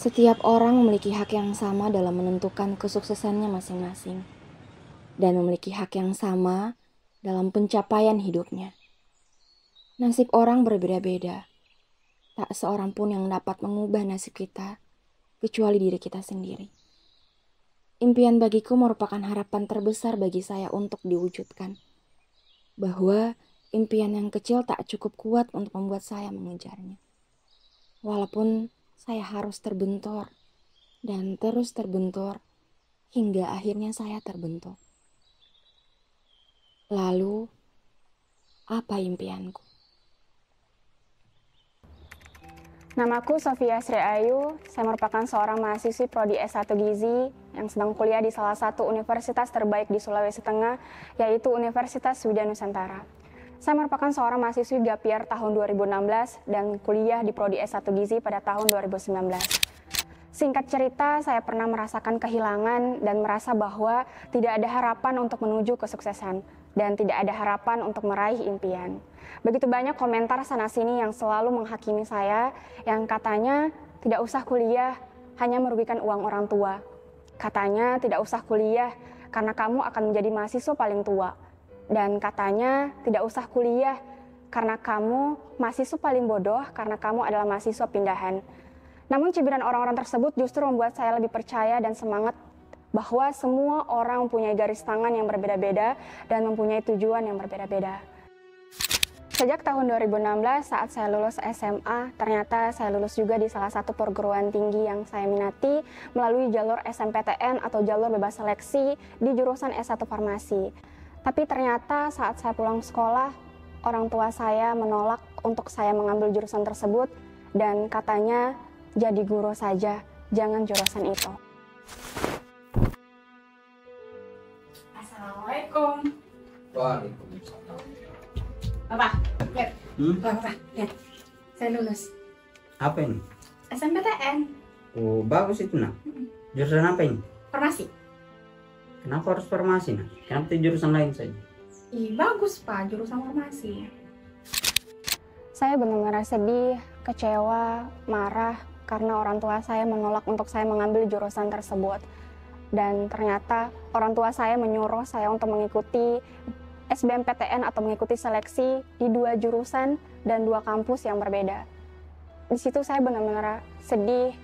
Setiap orang memiliki hak yang sama dalam menentukan kesuksesannya masing-masing, dan memiliki hak yang sama dalam pencapaian hidupnya. Nasib orang berbeda-beda. Tak seorang pun yang dapat mengubah nasib kita, kecuali diri kita sendiri. Impian bagiku merupakan harapan terbesar bagi saya untuk diwujudkan. Bahwa impian yang kecil tak cukup kuat untuk membuat saya mengejarnya. Walaupun saya harus terbentur dan terus terbentur hingga akhirnya saya terbentuk. Lalu, apa impianku? Namaku Sofia Sri Ayu, saya merupakan seorang mahasiswi Prodi S1 Gizi yang sedang kuliah di salah satu universitas terbaik di Sulawesi Tengah, yaitu Universitas Widya Nusantara. Saya merupakan seorang mahasiswi gap year tahun 2016 dan kuliah di Prodi S1 Gizi pada tahun 2019. Singkat cerita, saya pernah merasakan kehilangan dan merasa bahwa tidak ada harapan untuk menuju kesuksesan dan tidak ada harapan untuk meraih impian. Begitu banyak komentar sana-sini yang selalu menghakimi saya, yang katanya tidak usah kuliah, hanya merugikan uang orang tua. Katanya tidak usah kuliah, karena kamu akan menjadi mahasiswa paling tua. Dan katanya tidak usah kuliah, karena kamu mahasiswa paling bodoh, karena kamu adalah mahasiswa pindahan. Namun cibiran orang-orang tersebut justru membuat saya lebih percaya dan semangat bahwa semua orang mempunyai garis tangan yang berbeda-beda dan mempunyai tujuan yang berbeda-beda. Sejak tahun 2016 saat saya lulus SMA, ternyata saya lulus juga di salah satu perguruan tinggi yang saya minati melalui jalur SNMPTN atau jalur bebas seleksi di jurusan S1 Farmasi. Tapi ternyata saat saya pulang sekolah, orang tua saya menolak untuk saya mengambil jurusan tersebut dan katanya jadi guru saja, jangan jurusan itu. Assalamualaikum. Waalaikumsalam. Bapak, lihat. Bapak, lihat. Saya lulus. Apa ini? SNMPTN. Oh, bagus itu, nak. Jurusan apa ini? Farmasi. Kenapa harus farmasi, nak? Kenapa tidak jurusan lain saja? Ih, bagus, Pak, jurusan farmasi. Saya benar-benar sedih, kecewa, marah karena orang tua saya menolak untuk saya mengambil jurusan tersebut. Dan ternyata orang tua saya menyuruh saya untuk mengikuti SBMPTN atau mengikuti seleksi di 2 jurusan dan 2 kampus yang berbeda. Di situ saya benar-benar sedih,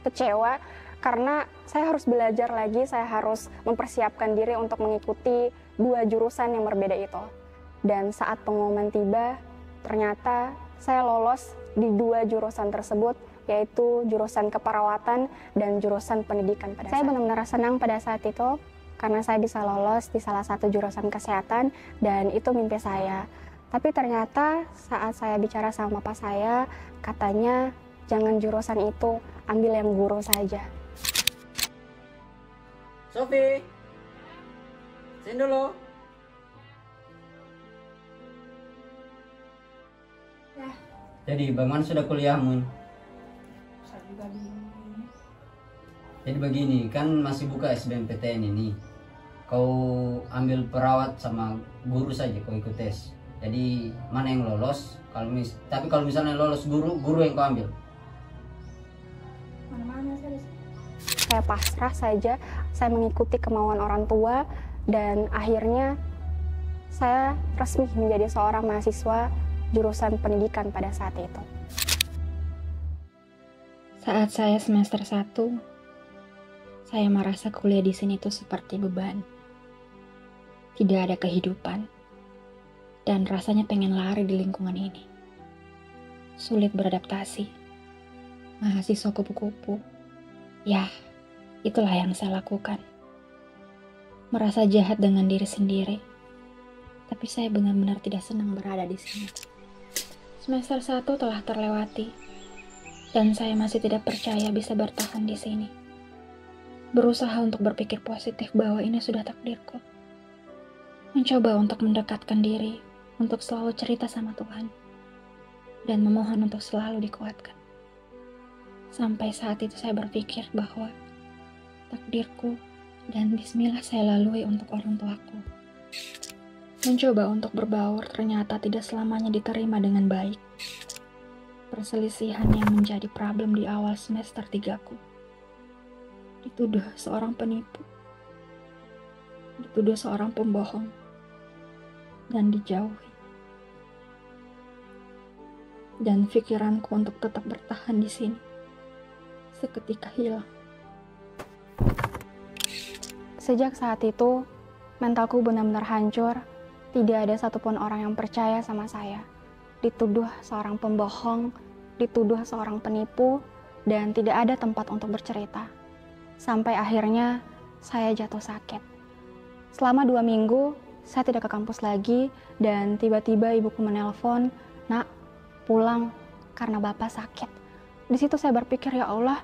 kecewa, karena saya harus belajar lagi, saya harus mempersiapkan diri untuk mengikuti 2 jurusan yang berbeda itu. Dan saat pengumuman tiba, ternyata saya lolos di 2 jurusan tersebut, yaitu jurusan keperawatan dan jurusan pendidikan. Saya benar-benar senang pada saat itu, karena saya bisa lolos di salah satu jurusan kesehatan dan itu mimpi saya. Tapi ternyata saat saya bicara sama bapak saya, katanya jangan jurusan itu, ambil yang guru saja. Sofi, sini dulu. Ya, Jadi, bagaimana sudah kuliahmu? saya juga bingung. Jadi begini, kan masih buka SBMPTN ini. Kau ambil perawat sama guru saja, kau ikut tes. Jadi mana yang lolos? Tapi kalau misalnya lolos guru yang kau ambil. Mana-mana saya. Saya pasrah saja, saya mengikuti kemauan orang tua dan akhirnya saya resmi menjadi seorang mahasiswa jurusan pendidikan pada saat itu. Saat saya semester 1, saya merasa kuliah di sini tuh seperti beban. Tidak ada kehidupan. Dan rasanya pengen lari di lingkungan ini. Sulit beradaptasi. Mahasiswa kupu-kupu. Ya, itulah yang saya lakukan. Merasa jahat dengan diri sendiri. Tapi saya benar-benar tidak senang berada di sini. Semester 1 telah terlewati. Dan saya masih tidak percaya bisa bertahan di sini. Berusaha untuk berpikir positif bahwa ini sudah takdirku. Mencoba untuk mendekatkan diri, untuk selalu cerita sama Tuhan. Dan memohon untuk selalu dikuatkan. Sampai saat itu saya berpikir bahwa takdirku dan bismillah saya lalui untuk orang tuaku. Mencoba untuk berbaur ternyata tidak selamanya diterima dengan baik. Perselisihan yang menjadi problem di awal semester 3-ku. Dituduh seorang penipu, dituduh seorang pembohong, dan dijauhi. Dan pikiranku untuk tetap bertahan di sini seketika hilang. Sejak saat itu, mentalku benar-benar hancur. Tidak ada satupun orang yang percaya sama saya. Dituduh seorang pembohong, dituduh seorang penipu, dan tidak ada tempat untuk bercerita. Sampai akhirnya saya jatuh sakit. Selama 2 minggu, saya tidak ke kampus lagi, dan tiba-tiba ibuku menelpon, "Nak, pulang karena bapak sakit." Di situ saya berpikir, ya Allah,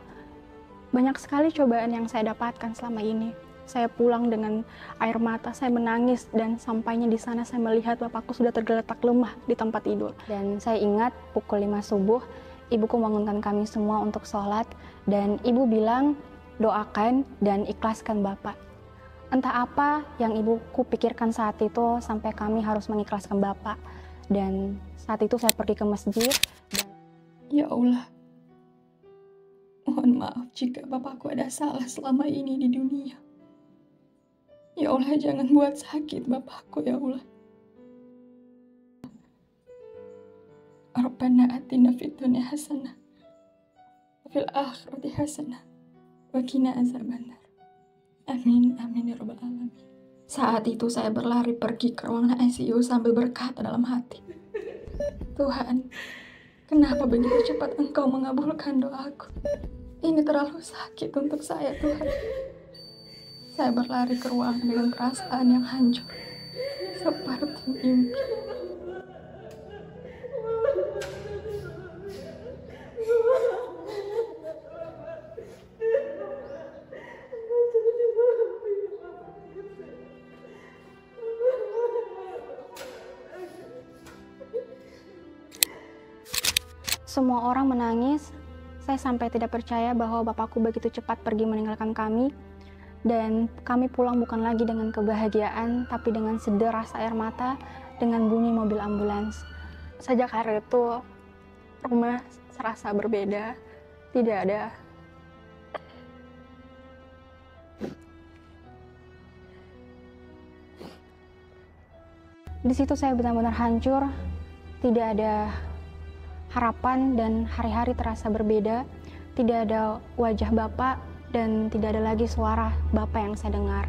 banyak sekali cobaan yang saya dapatkan selama ini. Saya pulang dengan air mata, saya menangis, dan sampainya di sana saya melihat bapakku sudah tergeletak lemah di tempat tidur. Dan saya ingat pukul 5 subuh, ibuku membangunkan kami semua untuk sholat, dan ibu bilang, doakan dan ikhlaskan bapak. Entah apa yang ibuku pikirkan saat itu sampai kami harus mengikhlaskan bapak. Dan saat itu saya pergi ke masjid dan, Ya Allah, mohon maaf jika bapakku ada salah selama ini di dunia. Ya Allah, jangan buat sakit bapakku, ya Allah. Rabbana atina fid dunya hasanah wa fil akhirati hasanah wa qina azabannar. Amin, amin ya rabbal alamin. Saat itu saya berlari pergi ke ruangan ICU sambil berkata dalam hati, Tuhan, kenapa begitu cepat Engkau mengabulkan doaku? Ini terlalu sakit untuk saya, Tuhan. Saya berlari ke ruangan dengan perasaan yang hancur, seperti mimpi. semua orang menangis. Saya sampai tidak percaya bahwa bapakku begitu cepat pergi meninggalkan kami. Dan kami pulang bukan lagi dengan kebahagiaan, tapi dengan sederas air mata, dengan bunyi mobil ambulans. Sejak hari itu, rumah serasa berbeda. Tidak ada di situ saya benar-benar hancur. Tidak ada harapan dan hari-hari terasa berbeda. Tidak ada wajah bapak dan tidak ada lagi suara bapak yang saya dengar.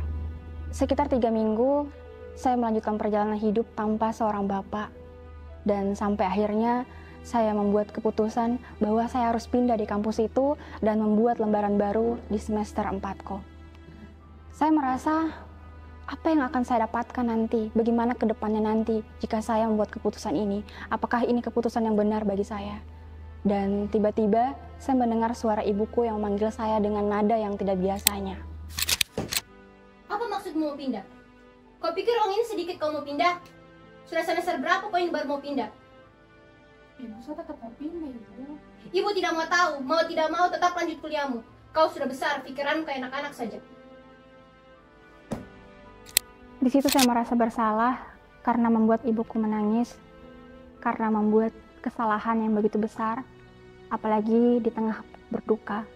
Sekitar 3 minggu, saya melanjutkan perjalanan hidup tanpa seorang bapak. Dan sampai akhirnya, saya membuat keputusan bahwa saya harus pindah di kampus itu dan membuat lembaran baru di semester 4-ku. Saya merasa, apa yang akan saya dapatkan nanti? Bagaimana ke depannya nanti jika saya membuat keputusan ini? Apakah ini keputusan yang benar bagi saya? Dan tiba-tiba saya mendengar suara ibuku yang memanggil saya dengan nada yang tidak biasanya. Apa maksudmu mau pindah? Kau pikir uang ini sedikit kau mau pindah? Sudah semester berapa kau ini baru mau pindah? Ibu saya tetap mau pindah, Ibu. Ibu tidak mau tahu, mau tidak mau tetap lanjut kuliahmu. Kau sudah besar, pikiranmu kayak anak-anak saja. Di situ saya merasa bersalah karena membuat ibuku menangis, karena membuat kesalahan yang begitu besar, apalagi di tengah berduka.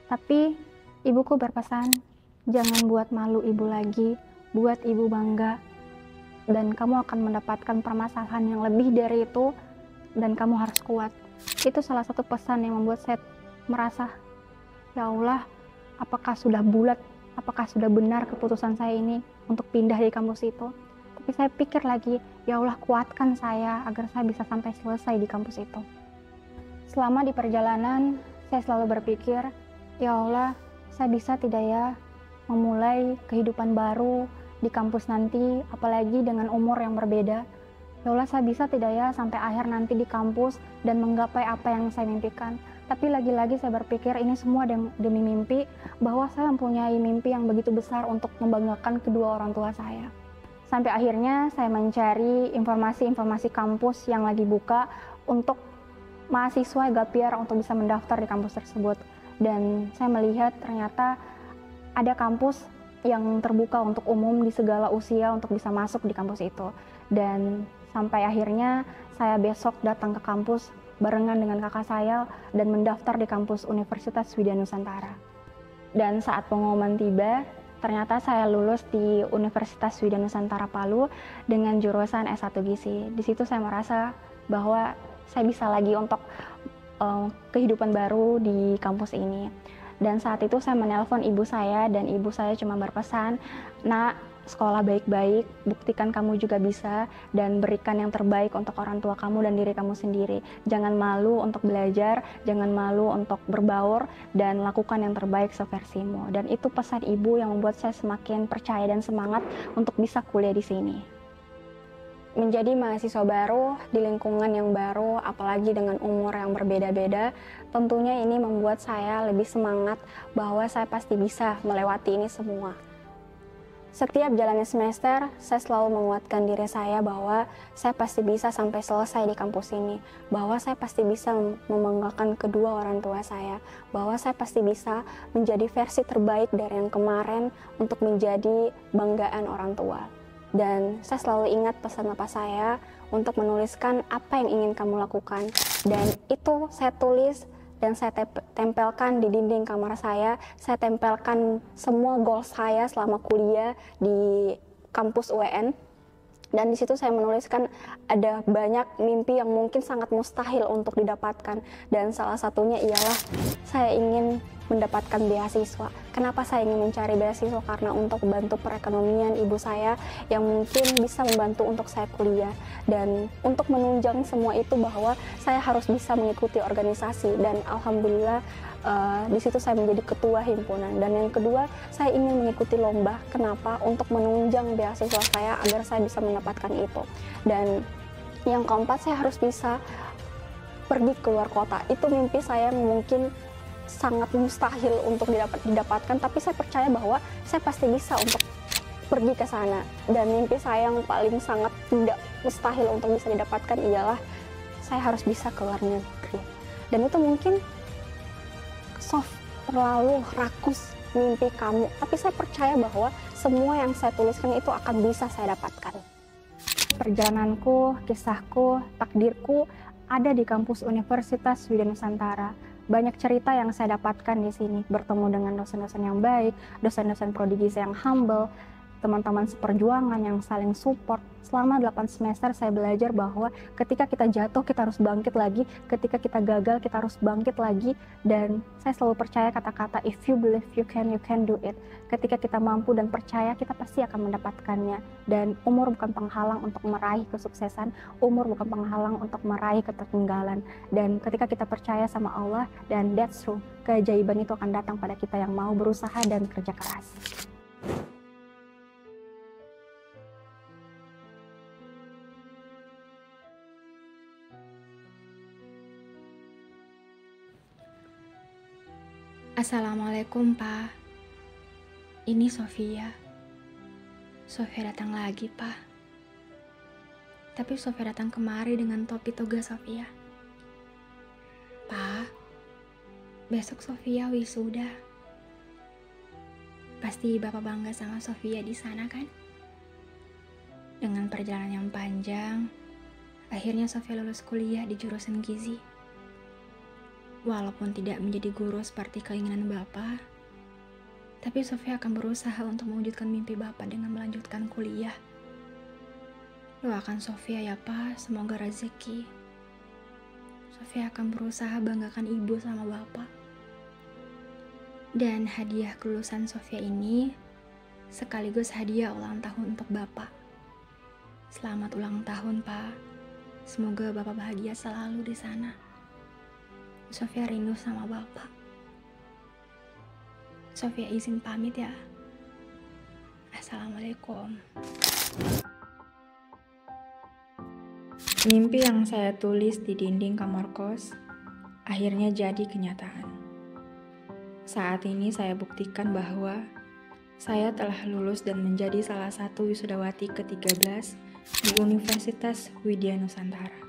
Tapi ibuku berpesan, jangan buat malu ibu lagi, buat ibu bangga, dan kamu akan mendapatkan permasalahan yang lebih dari itu, dan kamu harus kuat. Itu salah satu pesan yang membuat saya merasa, ya Allah, apakah sudah bulat, apakah sudah benar keputusan saya ini untuk pindah dari kampus itu. Tapi saya pikir lagi, ya Allah, kuatkan saya agar saya bisa sampai selesai di kampus itu. Selama di perjalanan, saya selalu berpikir, ya Allah, saya bisa tidak ya memulai kehidupan baru di kampus nanti, apalagi dengan umur yang berbeda. Ya Allah, saya bisa tidak ya sampai akhir nanti di kampus dan menggapai apa yang saya mimpikan. Tapi lagi-lagi saya berpikir ini semua demi mimpi, bahwa saya mempunyai mimpi yang begitu besar untuk membanggakan kedua orang tua saya. Sampai akhirnya saya mencari informasi-informasi kampus yang lagi buka untuk mahasiswa gap year untuk bisa mendaftar di kampus tersebut. Dan saya melihat ternyata ada kampus yang terbuka untuk umum di segala usia untuk bisa masuk di kampus itu. Dan sampai akhirnya saya besok datang ke kampus barengan dengan kakak saya dan mendaftar di kampus Universitas Widya Nusantara. Dan saat pengumuman tiba, ternyata saya lulus di Universitas Widya Nusantara Palu dengan jurusan S1 Gizi. Di situ saya merasa bahwa saya bisa lagi untuk kehidupan baru di kampus ini. Dan saat itu saya menelpon ibu saya dan ibu saya cuma berpesan, "Nak, sekolah baik-baik, buktikan kamu juga bisa, dan berikan yang terbaik untuk orang tua kamu dan diri kamu sendiri. Jangan malu untuk belajar, jangan malu untuk berbaur, dan lakukan yang terbaik seversimu." Dan itu pesan ibu yang membuat saya semakin percaya dan semangat untuk bisa kuliah di sini. Menjadi mahasiswa baru di lingkungan yang baru, apalagi dengan umur yang berbeda-beda, tentunya ini membuat saya lebih semangat bahwa saya pasti bisa melewati ini semua. Setiap jalannya semester, saya selalu menguatkan diri saya bahwa saya pasti bisa sampai selesai di kampus ini, bahwa saya pasti bisa membanggakan kedua orang tua saya, bahwa saya pasti bisa menjadi versi terbaik dari yang kemarin untuk menjadi banggaan orang tua. Dan saya selalu ingat pesan bapak saya untuk menuliskan apa yang ingin kamu lakukan. Dan itu saya tulis dan saya tempelkan di dinding kamar saya tempelkan semua goal saya selama kuliah di kampus UEN. Dan di situ saya menuliskan ada banyak mimpi yang mungkin sangat mustahil untuk didapatkan. Dan salah satunya ialah saya ingin mendapatkan beasiswa. Kenapa saya ingin mencari beasiswa? Karena untuk membantu perekonomian ibu saya yang mungkin bisa membantu untuk saya kuliah. Dan untuk menunjang semua itu bahwa saya harus bisa mengikuti organisasi. Dan alhamdulillah di situ saya menjadi ketua himpunan. Dan yang kedua, saya ingin mengikuti lomba. Kenapa? Untuk menunjang beasiswa saya agar saya bisa mendapatkan itu. Dan yang keempat, saya harus bisa pergi keluar kota. Itu mimpi saya mungkin sangat mustahil untuk didapatkan, tapi saya percaya bahwa saya pasti bisa untuk pergi ke sana. Dan mimpi saya yang paling sangat tidak mustahil untuk bisa didapatkan ialah saya harus bisa ke luar negeri. Dan itu mungkin terlalu rakus mimpi kamu, tapi saya percaya bahwa semua yang saya tuliskan itu akan bisa saya dapatkan. Perjalananku, kisahku, takdirku ada di kampus Universitas Widya Nusantara. Banyak cerita yang saya dapatkan di sini, bertemu dengan dosen-dosen yang baik, dosen-dosen prodi gizi yang humble, teman-teman seperjuangan yang saling support. Selama 8 semester saya belajar bahwa ketika kita jatuh kita harus bangkit lagi, ketika kita gagal kita harus bangkit lagi. Dan saya selalu percaya kata-kata if you believe you can do it. Ketika kita mampu dan percaya, kita pasti akan mendapatkannya. Dan umur bukan penghalang untuk meraih kesuksesan, umur bukan penghalang untuk meraih ketertinggalan. Dan ketika kita percaya sama Allah, dan that's true, keajaiban itu akan datang pada kita yang mau berusaha dan kerja keras. Assalamualaikum, Pak. Ini Sofia. Sofia datang lagi, Pak. Tapi Sofia datang kemari dengan topi toga Sofia. Pak, besok Sofia wisuda. Pasti Bapak bangga sama Sofia di sana, kan? Dengan perjalanan yang panjang, akhirnya Sofia lulus kuliah di jurusan gizi. Walaupun tidak menjadi guru seperti keinginan Bapak, tapi Sofia akan berusaha untuk mewujudkan mimpi Bapak dengan melanjutkan kuliah. Doakan Sofia ya Pak, semoga rezeki. Sofia akan berusaha banggakan ibu sama Bapak. Dan hadiah kelulusan Sofia ini sekaligus hadiah ulang tahun untuk Bapak. Selamat ulang tahun, Pak. Semoga Bapak bahagia selalu di sana. Sofia rindu sama Bapak. Sofia izin pamit ya. Assalamualaikum. Mimpi yang saya tulis di dinding kamar kos akhirnya jadi kenyataan. Saat ini saya buktikan bahwa saya telah lulus dan menjadi salah satu wisudawati ke-13 di Universitas Widya Nusantara.